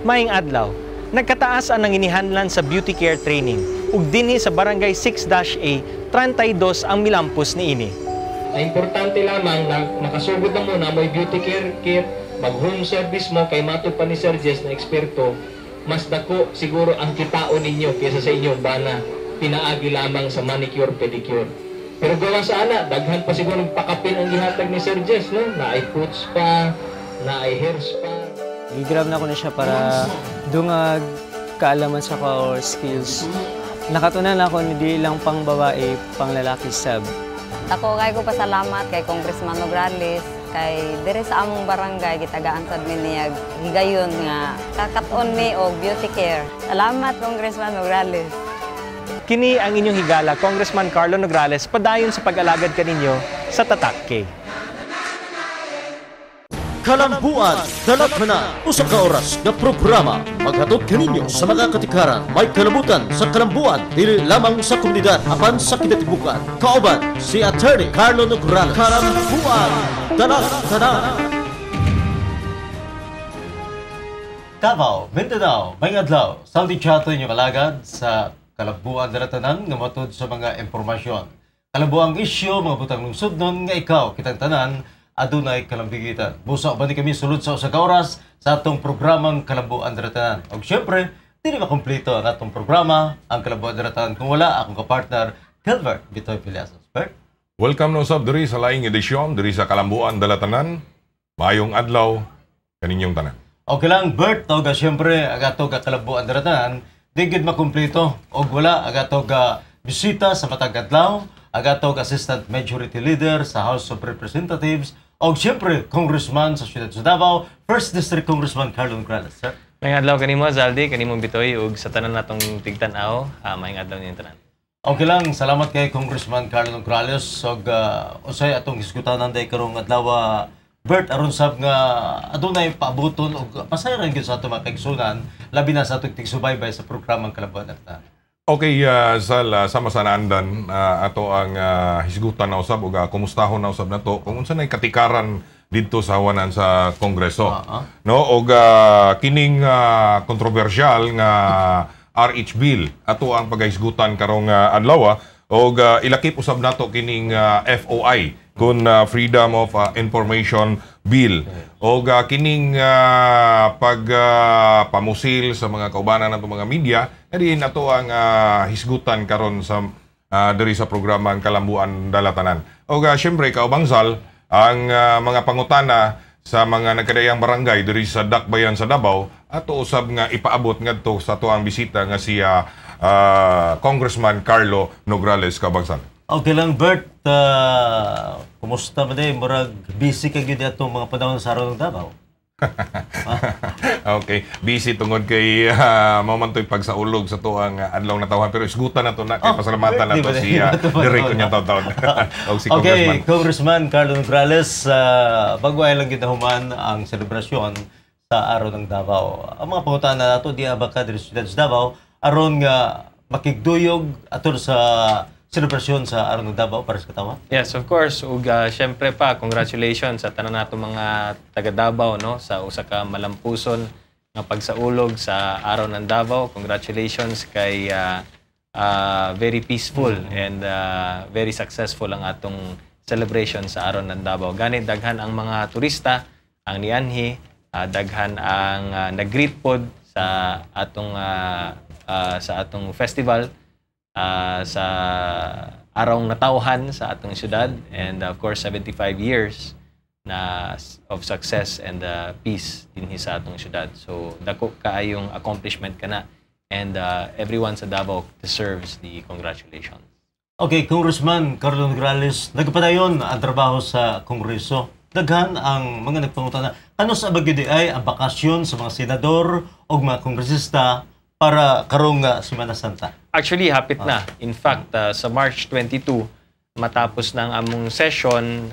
Maing adlaw, nagkataas ang nanginihanglan sa beauty care training ug dinhi sa Barangay 6-A, 32 ang milampos niini. Ang importante lamang na makasugod na muna may beauty care kit, mag-home service mo kay matod pa ni Sir Jess na eksperto, mas dako siguro ang kitaon ninyo kaysa sa inyong bana pinaagi lamang sa manicure, pedicure. Pero gawa sa ana, daghan pa siguro pakapin ang gihatag ni Sir Jess, no? Na ay foot spa, na ay hair spa. I-grab na ko na siya para dungag kaalaman sa ko or skills. Nakatunan ako hindi lang pang babae, pang lalaki sab. Ako kay ko pasalamat kay Congressman Nograles kay dire sa among barangay gitagaan sad mi niya higayon nga kakaton mi og beauty care. Salamat Congressman Nograles. Kini ang inyong higala, Congressman Carlo Nograles, padayon sa pag-alagad kaninyo sa Tatak K. Kalambuan, Dalatana, usa ka oras na programa maghatod kaninyo sa mga katikaran may kalabutan sa kalambuan dili lamang sa komunidad apan sa kinatibukan. Kauban si Attorney Carlo Nograles. Kalambuan, Dalatana. Davao, Mindanao, may adlaw. Saudi Chato inyong alagad sa Kalambuan Dalatanan nga matod sa mga impormasyon. Kalambuang isyu, mga butang lungsod nun nga ikaw, kitang tanan, adunay kalambigitan. Busa ba ni kami sulod sa usa ka oras sa atong programang Kalambuan Dalatanan. O syempre, dili makumpleto ang atong programa, ang Kalambuan Dalatanan kung wala akong kapartner, Gilbert Bitoy Piliasos. Bert? Welcome no sab diri sa laing edisyon diri sa Kalambuan Dalatanan. Mayong adlaw kaninyong tanan. Okay lang, Bert, o syempre, agato ka Kalambuan Dalatanan, di gid makumpleto og wala agato ka bisita sa matag adlaw, agato ka Assistant Majority Leader sa House of Representatives, og siyempre, Congressman sa Siyudad sa Davao, First District Congressman Carlo Nograles, sir. Maing adlaw kanimo Zaldi, kanimong Bitoy ug sa tanan natong tigtan-aw, maing adlaw ninyong tanan. Okay lang, salamat kay Congressman Carlo Nograles og usay atong hisgutanan day karong adlaw, Bert, aron sab nga adunay paabuton og pasayran gyud sa atong mga kaigsunan, labi na sa atong tigsubaybay sa programang Kalambuan Dalatanan. Okay, Sal, sama sa naandan ato ang hisgutan na usab ug kumustahon na usab nato kung unsa nay katikaran didto sa hawanan sa Kongreso. No, og kining kontrobersyal nga RH bill ato ang paghisgutan karong adlaw og ilakip usab nato kining FOI kun Freedom of Information Bill og kining pagpamusil sa mga kaubanan nato mga media din ato ang hisgutan karon sa diri sa programang Kalambuan Dalatanan. Og syempre kaubang Sal ang mga pangutana sa mga nagkadayang barangay diri sa Dakbayan sa Davao ato usab nga ipaabot ngadto sa ato ang bisita nga si Congressman Carlo Nograles Kabangsal. Okay lang, Bert. Kumusta ba din? Murag busy ka gyud atong mga panahon sa araw ng Davao. Okay, busy tungod kay mamantoy pagsaulog sa tuang adlaw na tawhan pero isgutan nato na kay pasalamatan nato si direkto niya taw-taon. Okay, Congressman Carlo Nograles, bago ay lang ginahuman ang selebrasyon sa araw ng Davao. Ang mga pangutana nato di abaka diri sa Davao aron nga makigduyog aton sa selebrasyon sa araw ng Davao para sa katawa? Yes, of course. Ug syempre pa, congratulations sa tanan nato mga taga Davao no sa usa ka malampuson nga pagsaulog sa araw ng Davao. Congratulations kay very peaceful and very successful ang atong celebration sa araw ng Davao. Gani daghan ang mga turista ang nianhi, daghan ang nag-greet pod sa atong festival. Sa arong natawhan sa atong syudad and of course 75 years na of success and peace dinhi sa atong syudad. So dako kaayong accomplishment kana and everyone sa Davao deserves the congratulations. Okay, Congressman Carlo Nograles, nagpadayon ang trabaho sa Kongreso. Daghan ang mga nagpangutana. Ano sa bagyo ay ang bakasyon sa mga senador o mga kongresista para karong Semana Santa? Actually, hapit na. In fact, sa March 22, matapos ng among session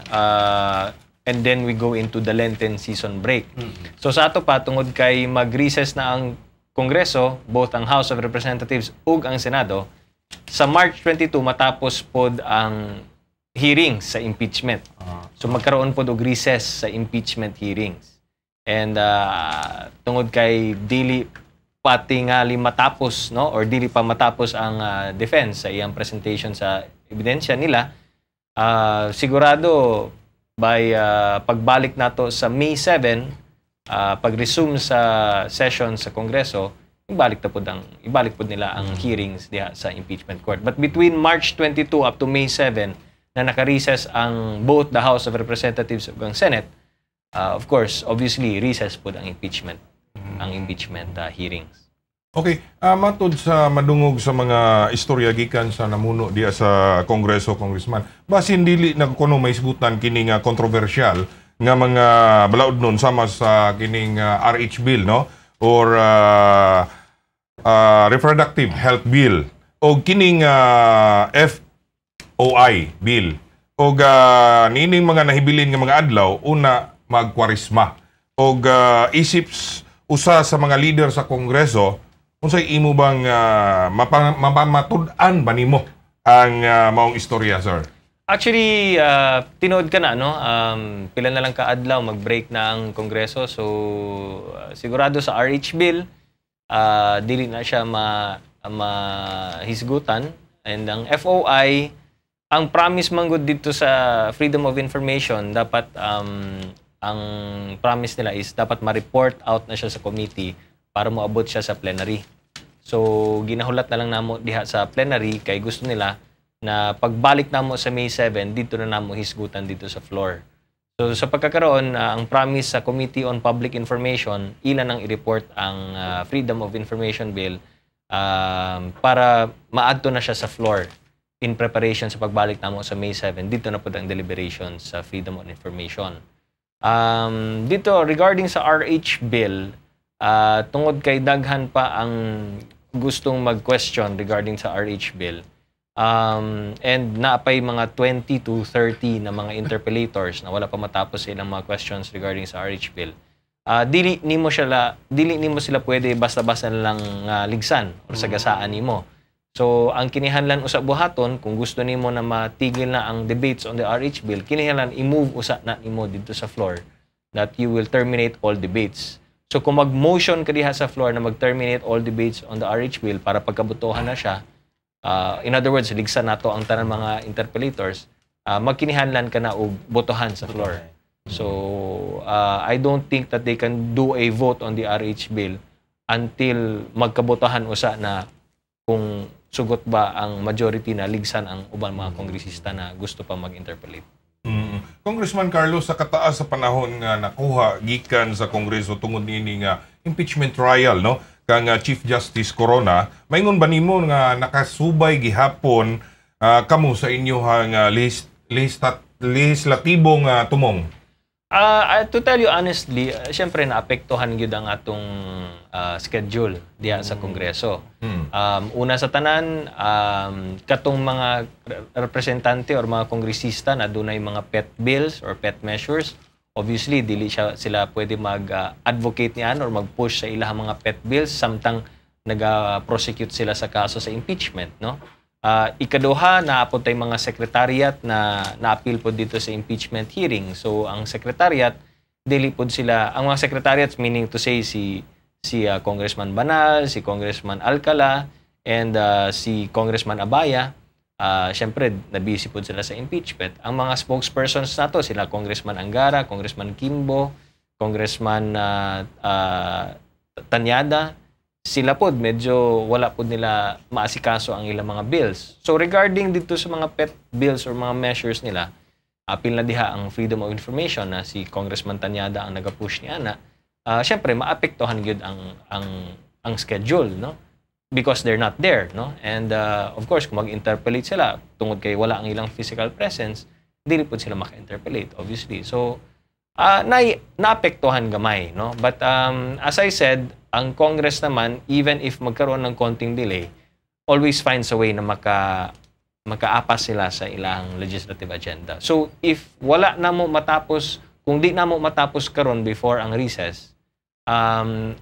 and then we go into the Lenten season break. So sa ato pa, tungod kay mag-recess na ang Kongreso, both ang House of Representatives ug ang Senado, sa March 22, matapos pod ang hearings sa impeachment. So magkaroon pod og recess sa impeachment hearings. And tungod kay dili pati nga matapos, no, or dili pa matapos ang defense sa iyang presentation sa ebidensya nila, sigurado by pagbalik nato sa May 7, pag-resume sa session sa Kongreso, ibalik po nila ang hearings diha sa impeachment court. But between March 22 up to May 7 na naka-recess ang both the House of Representatives ug ang Senate, of course, obviously recess po ang impeachment hearings. Okay, matod sa madungog sa mga istorya gikan sa namuno diya sa Kongreso, Congressman, basin dili na kuno may isgutan kining kontrobersyal nga mga balaod nun sama sa kining RH bill, no, or reproductive health bill o kining FOI bill o nining mga nahibilin nga mga adlaw una magkwarisma o isips usa sa mga leader sa Kongreso. Unsay imo bang mapamatud-an ba nimo ang maong istorya, sir? Actually, tinood ka na, no? Pila na lang kaadlaw mag-break na ang Kongreso. So, sigurado sa RH bill, dili na siya mahisgutan. And ang FOI, ang promise man gud dito sa Freedom of Information, dapat ang promise nila is dapat ma-report out na siya sa committee para moabot siya sa plenary. So, ginahulat na lang namo diha sa plenary kay gusto nila na pagbalik namo sa May 7, dito na namo hisgutan dito sa floor. So, sa pagkakaroon, ang promise sa Committee on Public Information, ilan ang i-report ang Freedom of Information Bill para maadto na siya sa floor in preparation sa pagbalik namo sa May 7. Dito na po ang deliberations sa Freedom of Information. Dito, regarding sa RH Bill, tungod kay daghan pa ang gustong mag-question regarding sa RH bill, and naapay mga 20 to 30 na mga interpellators na wala pa matapos ilang mga questions regarding sa RH bill, dili nimo sila pwede basta-basta lang ligsan o sagasaan nimo. So ang kinihanlan usab buhaton kung gusto nimo na matigil na ang debates on the RH bill, kinihanlan i-move usa na nimo dito sa floor that you will terminate all debates. So kung mag-motion ka diha sa floor na mag-terminate all debates on the RH bill para pagkabutuhan na siya, in other words, ligsan nato ang tanan mga interpellators, magkinihanlan ka na og botohan sa floor. So I don't think that they can do a vote on the RH bill until magkabotohan usa na kung sugot ba ang majority na ligsan ang ubang mga kongresista na gusto pa mag-interpellate. Congressman Carlos, sa kataas sa panahon nga nakuha gikan sa Kongreso tungod nini nga impeachment trial, no, kang Chief Justice Corona, maingon ba nimo nga nakasubay gihapon kamo sa inyohang legislatibong tumong? To tell you honestly, syempre naapektuhan gyud ang atong schedule diya sa Kongreso. Una sa tanan, katong mga representante or mga kongresista na dunay mga pet bills or pet measures, obviously dili sila pwede mag-advocate niyan or mag-push sa ilang mga pet bills samtang nag-prosecute sila sa kaso sa impeachment, no? Ikaduha, naapod tay mga secretariat na na-appeal po dito sa impeachment hearing. So ang secretariat, dili po sila, ang mga secretariats, meaning to say si Congressman Banal, si Congressman Alcala, and si Congressman Abaya, syempre nabisi po sila sa impeachment. Ang mga spokespersons nato, sila Congressman Angara, Congressman Kimbo, Congressman Tanyada, sila po medyo wala po nila maasikaso ang ilang mga bills. So regarding dito sa mga pet bills or mga measures nila, apil na diha ang Freedom of Information na si Congressman Tanyada ang nag-push ni ana. Syempre maapektuhan gyud ang schedule, no? Because they're not there, no? And of course kung mag-interpellate sila tungod kay wala ang ilang physical presence, dili po sila maka-interpellate obviously. So naapektuhan gamay, no? But as I said, ang Congress naman, even if magkaroon ng konting delay, always finds a way na makaapas sila sa ilang legislative agenda. So if wala na mo matapos, kung di na mo matapos karon before ang recess,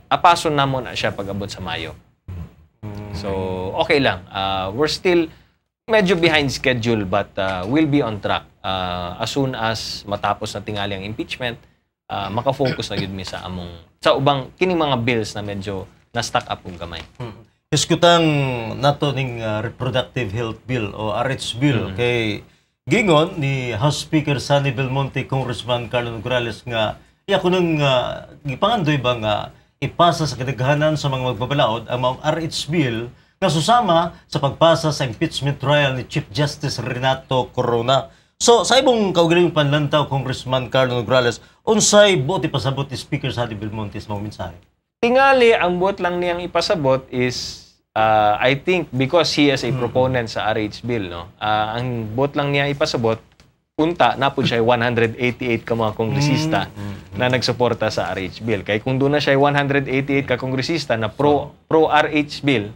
apason na mo na siya pag-abot sa Mayo. So okay lang. We're still medyo behind schedule but we'll be on track as soon as matapos na tingali ang impeachment. maka-focus na yun mi sa among sa ubang kining mga bills na medyo na-stack up og gamay. Iskutang nato ning reproductive health bill o RH bill kay gingon ni House Speaker Sonny Belmonte, Congressman Carlo Nograles nga iya ko nang gipangandoy ba nga ipasa sa kadaghanan sa mga magbabalaod ang mga RH bill nga susama sa pagpasa sa impeachment trial ni Chief Justice Renato Corona. So sa ibong kaugaling panlantaw, Congressman Carlo Nograles, unsay buot ipasabot ni Speaker Sonny Belmonte sa mga mensahe? Tingali, ang buot lang niyang ipasabot is, I think, because he is a proponent sa RH bill, no? Ang buot lang niya ipasabot, unta, napod siya 188 ka mga kongresista na nagsuporta sa RH bill. Kaya kung doon na siya 188 ka kongresista na pro-RH bill,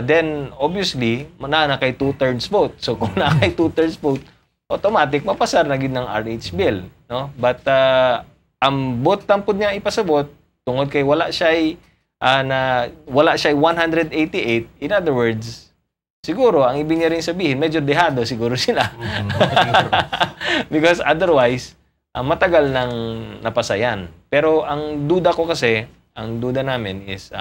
then obviously, na kay 2/3 vote. So kung na kay 2/3 vote, automatic, mapasar na gid ng RH bill, no? But ang buot tampod niya ipasabot, tungod kay wala siya 188, in other words, siguro ang ibig niya rin sabihin medyo dehado siguro sila. Because otherwise matagal nang napasayan. Pero ang duda ko kasi, ang duda namin is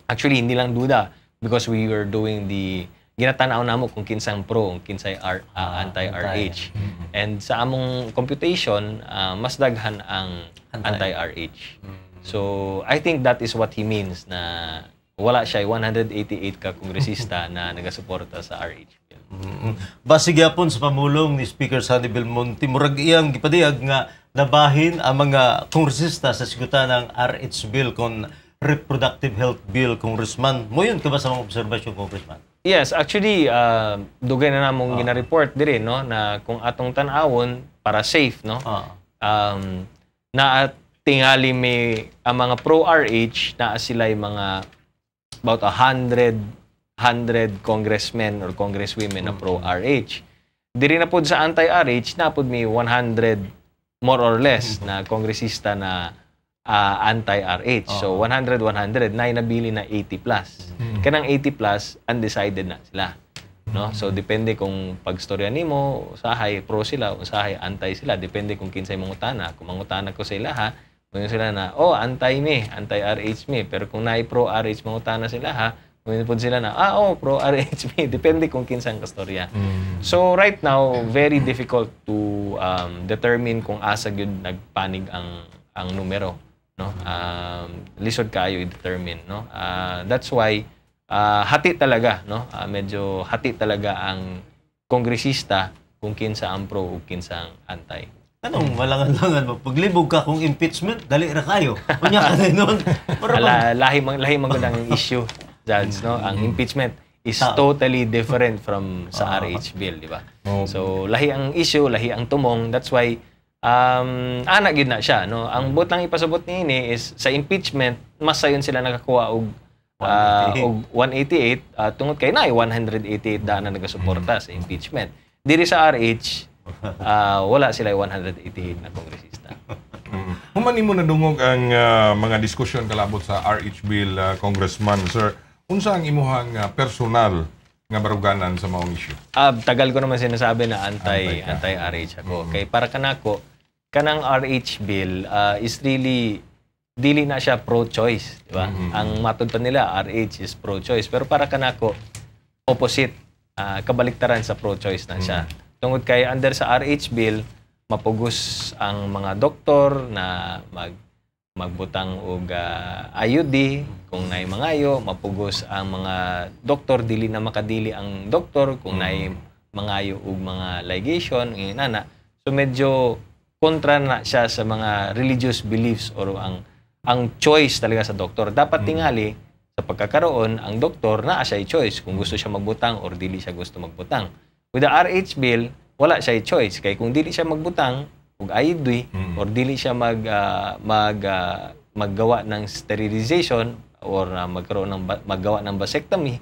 actually hindi lang duda because we were doing the ginatanaw namo kung kinsang pro, kung kinsay anti-RH. And sa among computation, mas daghan ang anti-RH. So, I think that is what he means na wala siya 188 ka kongresista na nagasuporta sa RH bill. Base gyapon sa pamulong ni Speaker Sonny Belmonte, murag iyang gipadiyag nga labahin ang mga kongresista sa sigutan ng RH bill kon reproductive health bill, Congressman. Moyon ka ba sa mga obserbasyon, Congressman? Yes, actually, dugay na namong gina-report dire, no, na kung atong tan-awon para safe, no, na tingali may ang mga pro-RH na sila yung mga about 100 congressmen or congresswomen na pro-RH. Diri na pod sa anti-RH, na pod may 100 more or less na kongresista na anti-RH. So 100, na nabili na 80 plus. Kanang 80 plus, undecided na sila. No? So depende kung pagstorya nimo, usahay pro sila, usahay anti sila. Depende kung kinsay mangutana. Kung mangutana ko sa ila ha, kung sila na, anti-RH me. Pero kung naay pro-RH mangutana sila ha, kung sila na, pro-RH me. Depende kung kinsang kastorya. So right now, very difficult to determine kung asa yun nagpanig ang numero. No? Lisod kayo i-determine. No? That's why, hati talaga. No? Medyo hati talaga ang kongresista kung kinsa ang pro o kinsa ang anti. Anong malangan-langan mo? Paglibog ka kung impeachment, dali ra kayo. Kunya ka na nun. Lahi magandang issue, Judge. No? Ang impeachment is totally different from sa RH bill, di ba? So, lahi ang issue, lahi ang tumong. That's why, anak yun na siya. No? Ang buot lang ipasabot ni is sa impeachment, mas sayon sila nakakuha og 188 tungod kay na 188 na nagasuporta sa impeachment. Diri sa RH, wala sila 188 na kongresista. Humani mo nadungog ang mga diskusyon kalabot sa RH bill, Congressman, sir. Unsa ang imuhang personal nga baruganan sa maong issue? Tagal ko naman sinasabi na anti-RH ako. Kay para kanako, kanang RH bill is really dili na siya pro-choice, di ba? Ang matud pa nila RH is pro-choice, pero para kanako opposite, kabaliktaran sa pro-choice na siya. Tungod kay under sa RH bill, mapugos ang mga doktor na magbutang og IUD kung naay mangayo, mapugos ang mga doktor dili na makadili ang doktor kung naay mangayo og mga ligation inana. So medyo kontra na siya sa mga religious beliefs or ang choice talaga sa doktor. Dapat tingali sa pagkakaroon ang doktor na siya choice kung gusto siya magbutang or dili siya gusto magbutang. With the RH bill, wala siya choice. Kaya kung dili siya magbutang, ug IUD, or dili siya maggawa ng sterilization, or maggawa ng vasectomy,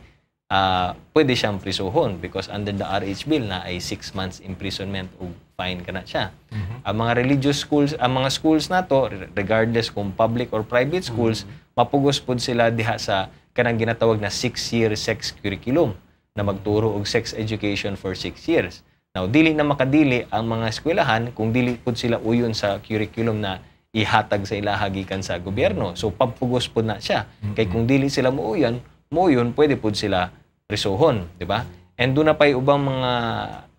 pwede siyang prisuhon because under the RH bill na ay 6 months imprisonment ug fine kana siya. Ang mga religious schools, ang mga schools nato, regardless kung public or private schools, mapugos pud sila diha sa kanang ginatawag na 6-year sex curriculum na magturo og sex education for 6 years. Now, dili na makadili ang mga eskwelahan kung dili pud sila uyon sa curriculum na ihatag sa ilaha gikan sa gobyerno. So, pagpugos pud na siya. Kay kung dili sila muuyon, pwede pud sila prisuhon, di ba? And doon na pa'y ubang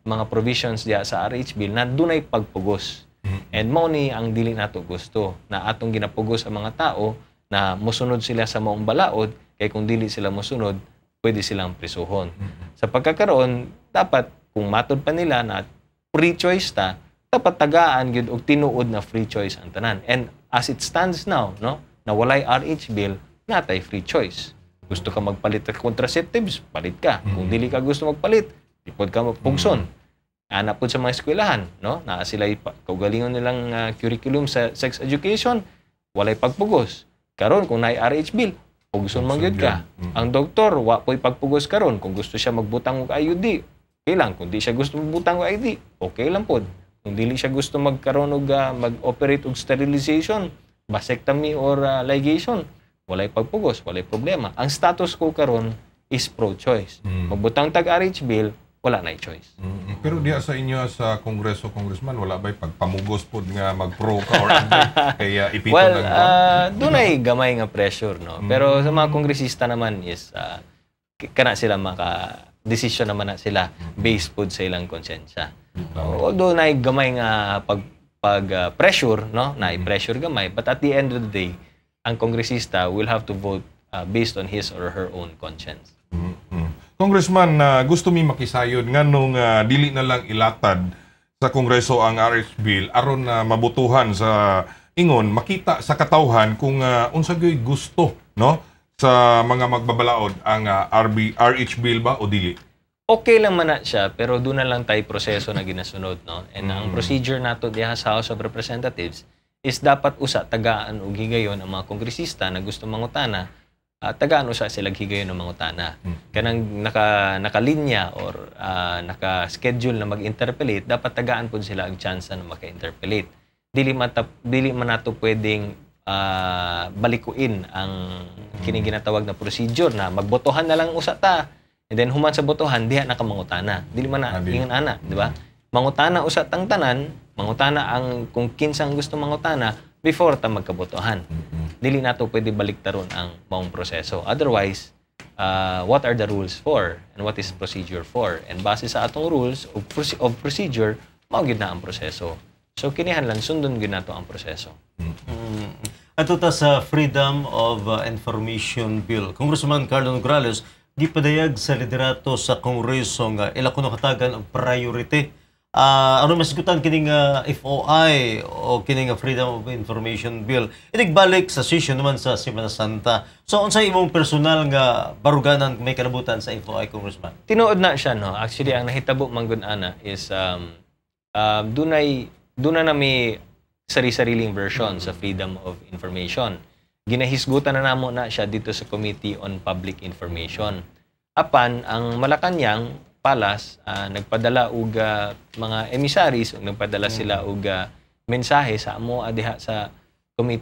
mga provisions diya sa RH Bill na doon ay pagpugos. And mao ni ang dili nato gusto na atong ginapugos ang mga tao na musunod sila sa maong balaod, kay kung dili sila musunod, pwede silang prisuhon. Sa pagkakaroon, dapat kung matod pa nila na free choice ta, dapat tagaan gyud og tinuod na free choice ang tanan. And as it stands now, no, na walay RH Bill, natay free choice. Gusto ka magpalit ng contraceptives, palit ka. Kung dili ka gusto magpalit, ipod ka mapugson. Ana po sa mga eskwelahan, no? Na sila kaugalingon nilang curriculum sa sex education, walay pagpugos. Karon kung naay RH Bill, pugson man gyud ka. Ang doktor wa po'y pagpugos karon kung gusto siya magbutang og IUD. Okay lang, kung di siya gusto magbutang og IUD, okay lang pod. Kung dili siya gusto magkaroon og mag-operate og sterilization, vasectomy or ligation, walay pagpugos, walay problema. Ang status ko karon is pro-choice. Magbutang tag RH Bill, wala na choice. Pero diya sa inyo sa Kongreso, Congressman, wala ba'y pagpamugos po nga mag-pro ka or anti kaya ipito doon ay gamay nga pressure, no? Pero sa mga kongresista naman is kana sila decision naman na sila based po sa ilang konsensya. Although na gamay nga pag-pressure, no? Na i-pressure gamay, but at the end of the day, ang kongresista will have to vote based on his or her own conscience. Congressman, gusto mi makisayod nga nung dili na lang ilatad sa Kongreso ang RH Bill aron na mabutuhan sa ingon makita sa katawhan kung unsa gyoy gusto, no, sa mga magbabalaod ang RH Bill ba o dili. Okay lang man na siya, pero doon na lang tayo proseso na ginasunod, no? And ang procedure nato diha sa House of Representatives is dapat usa tagaan og higayon ang mga kongresista na gusto mangutana, tagaan usa sila higayon ng mangutana. Kanang nakalinya or naka-schedule na mag-interpellate, dapat tagaan pud sila ang chance na maka-interpellate. Dili man nato pwedeng balikuin ang kining ginatawag na procedure na magbotohan na lang usa ta. And then human sa botohan diha nakamangutana. Dili man na ingon ana, di ba? Mangutana usa tang tanan, mangutana ang kung kinsang gusto mangutana before ta magkabotohan. Dili nato pwede baliktaron ang maong proseso. Otherwise, what are the rules for and what is procedure for? And base sa atong rules of procedure, mao gyud na ang proseso. So kinahanglan sundon gyud nato ang proseso. Ato ta sa Freedom of Information Bill. Congressman Carlo Nograles, gipadayag sa liderato sa Kongreso nga ila kuno katagan ang priority. Ano masigutan kining FOI o kining Freedom of Information Bill? Inigbalik sa session naman sa Semana Santa. So unsa imong personal nga baruganan may kalabutan sa FOI, Congressman? Tinuod na siya, no. Actually ang nahitabo man gud ana is dunay na may sari-sariling version sa Freedom of Information. Ginahisgutan na namo na siya dito sa Committee on Public Information. Apan ang Malacañang Palace nagpadala og mga emissaries, nagpadala sila og mensahe sa amo diha sa Committee